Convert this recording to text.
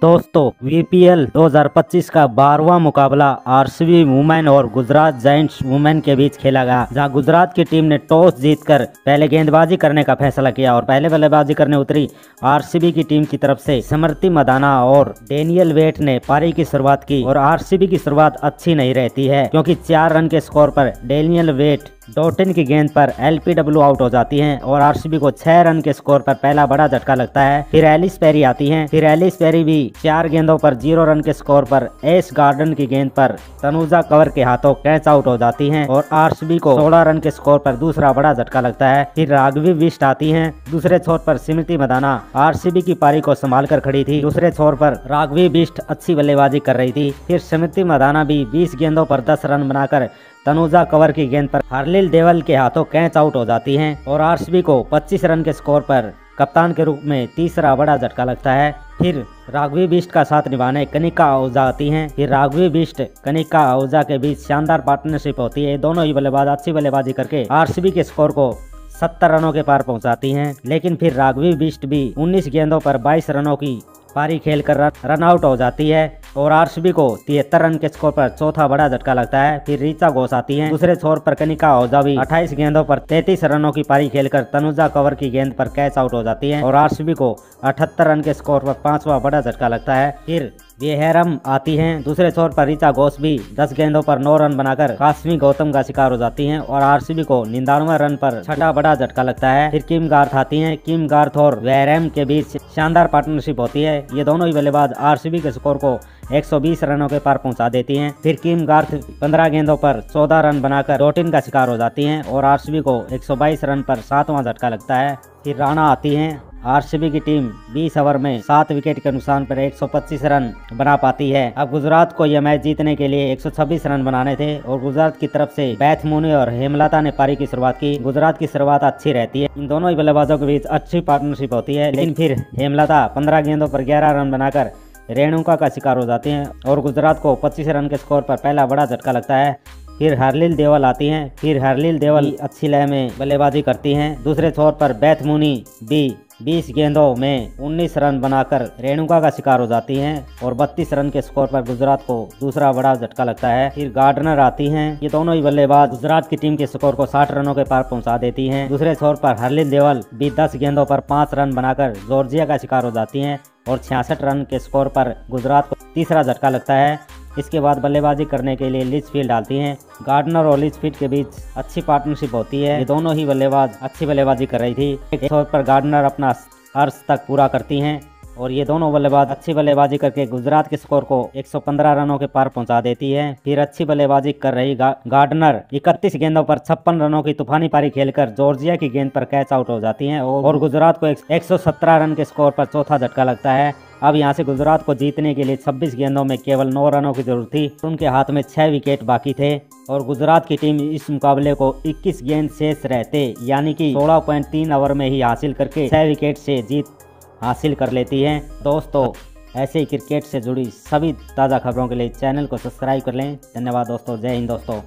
दोस्तों वीपीएल 2025 का 12वां मुकाबला आरसीबी वुमेन और गुजरात जायंट्स वुमेन के बीच खेला गया, जहां गुजरात की टीम ने टॉस जीतकर पहले गेंदबाजी करने का फैसला किया और पहले बल्लेबाजी करने उतरी आरसीबी की टीम की तरफ से स्मृति मंदाना और डेनियल वेट ने पारी की शुरुआत की। और आरसीबी की शुरुआत अच्छी नहीं रहती है क्योंकि 4 रन के स्कोर पर डेनियल वेट डॉटन की गेंद पर एलपीडब्ल्यू आउट हो जाती हैं और आरसीबी को 6 रन के स्कोर पर पहला बड़ा झटका लगता है। फिर एलिस पेरी आती हैं, फिर एलिस पेरी भी 4 गेंदों पर 0 रन के स्कोर पर एस गार्डन की गेंद पर तनुजा कंवर के हाथों कैच आउट हो जाती हैं और आरसीबी को 16 रन के स्कोर पर दूसरा बड़ा झटका लगता है। फिर राघवी बिष्ट आती हैं। दूसरे छोर पर स्मृति मंदाना आरसीबी की पारी को संभाल कर खड़ी थी। दूसरे छोर पर राघवी बिष्ट अच्छी बल्लेबाजी कर रही थी। फिर स्मृति मंदाना भी 20 गेंदों पर 10 रन बनाकर तनुजा कंवर की गेंद पर हरलील देवल के हाथों कैच आउट हो जाती हैं और आरसीबी को 25 रन के स्कोर पर कप्तान के रूप में तीसरा बड़ा झटका लगता है। फिर राघवी बिष्ट का साथ निभाने कनिका आहूजा आती हैं। फिर राघवी बिष्ट कनिका आहूजा के बीच शानदार पार्टनरशिप होती है। दोनोों ही बल्लेबाज अच्छी बल्लेबाजी करके आरसीबी के स्कोर को 70 रनों के पार पहुंचाती हैं। लेकिन फिर राघवी बिष्ट भी 19 गेंदों पर 22 रनों की पारी खेलकर रन आउट हो जाती है और आरसीबी को 73 रन के स्कोर पर चौथा बड़ा झटका लगता है। फिर ऋचा घोष आती हैं। दूसरे छोर पर कनिका आहूजा भी 28 गेंदों पर 33 रनों की पारी खेलकर तनुजा कंवर की गेंद पर कैच आउट हो जाती है और आरसीबी को 78 रन के स्कोर पर 5वां बड़ा झटका लगता है। फिर वेहरम आती हैं। दूसरे छोर पर ऋचा घोष भी 10 गेंदों पर 9 रन बनाकर काश्मी गौतम का शिकार हो जाती हैं और आरसीबी को 99 रन पर 6ठा बड़ा झटका लगता है। फिर किम गार्थ आती हैं। किम गार्थ और वेहरम के बीच शानदार पार्टनरशिप होती है। ये दोनों ही बल्लेबाज आरसीबी के स्कोर को 120 रनों के पार पहुंचा देती हैं। फिर किम गार्थ 15 गेंदों पर 14 रन बनाकर डॉटिन का शिकार हो जाती हैं और आरसीबी को 122 रन पर 7वां झटका लगता है। फिर राणा आती हैं। आरसीबी की टीम 20 ओवर में 7 विकेट के नुकसान पर 125 रन बना पाती है। अब गुजरात को यह मैच जीतने के लिए 126 रन बनाने थे और गुजरात की तरफ से बैथ मुनी और हेमलता ने पारी की शुरुआत की। गुजरात की शुरुआत अच्छी रहती है। इन दोनों ही बल्लेबाजों के बीच अच्छी पार्टनरशिप होती है। लेकिन फिर हेमलता 15 गेंदों पर 11 रन बनाकर रेणुका का शिकार हो जाते हैं और गुजरात को 25 रन के स्कोर पर पहला बड़ा झटका लगता है। फिर हरलील देवल आती हैं। फिर हरलील देवल अच्छी लय में बल्लेबाजी करती हैं। दूसरे छोर पर बैथ मुनी भी 20 गेंदों में 19 रन बनाकर रेणुका का शिकार हो जाती हैं और 32 रन के स्कोर पर गुजरात को दूसरा बड़ा झटका लगता है। फिर गार्डनर आती हैं। ये दोनों ही बल्लेबाज गुजरात की टीम के स्कोर को 60 रनों के पार पहुंचा देती हैं। दूसरे छोर पर हरलील देवल भी 10 गेंदों पर 5 रन बनाकर जॉर्जिया का शिकार हो जाती हैं और 66 रन के स्कोर पर गुजरात को तीसरा झटका लगता है। इसके बाद बल्लेबाजी करने के लिए लिचफील्ड डालती हैं। गार्डनर और लिचफील्ड के बीच अच्छी पार्टनरशिप होती है। ये दोनों ही बल्लेबाज अच्छी बल्लेबाजी कर रही थी। एक छोर पर गार्डनर अपना अर्श तक पूरा करती हैं और ये दोनों बल्लेबाज अच्छी बल्लेबाजी करके गुजरात के स्कोर को 115 रनों के पार पहुंचा देती है। फिर अच्छी बल्लेबाजी कर रही गार्डनर 31 गेंदों पर 56 रनों की तूफानी पारी खेलकर जॉर्जिया की गेंद पर कैच आउट हो जाती हैं और गुजरात को 117 रन के स्कोर पर चौथा झटका लगता है। अब यहां से गुजरात को जीतने के लिए 26 गेंदों में केवल 9 रनों की जरूरत थी। उनके हाथ में 6 विकेट बाकी थे और गुजरात की टीम इस मुकाबले को 21 गेंद शेष रहते यानी कि 16.3 ओवर में ही हासिल करके 6 विकेट से जीत हासिल कर लेती हैं। दोस्तों ऐसे ही क्रिकेट से जुड़ी सभी ताज़ा खबरों के लिए चैनल को सब्सक्राइब कर लें। धन्यवाद दोस्तों। जय हिंद दोस्तों।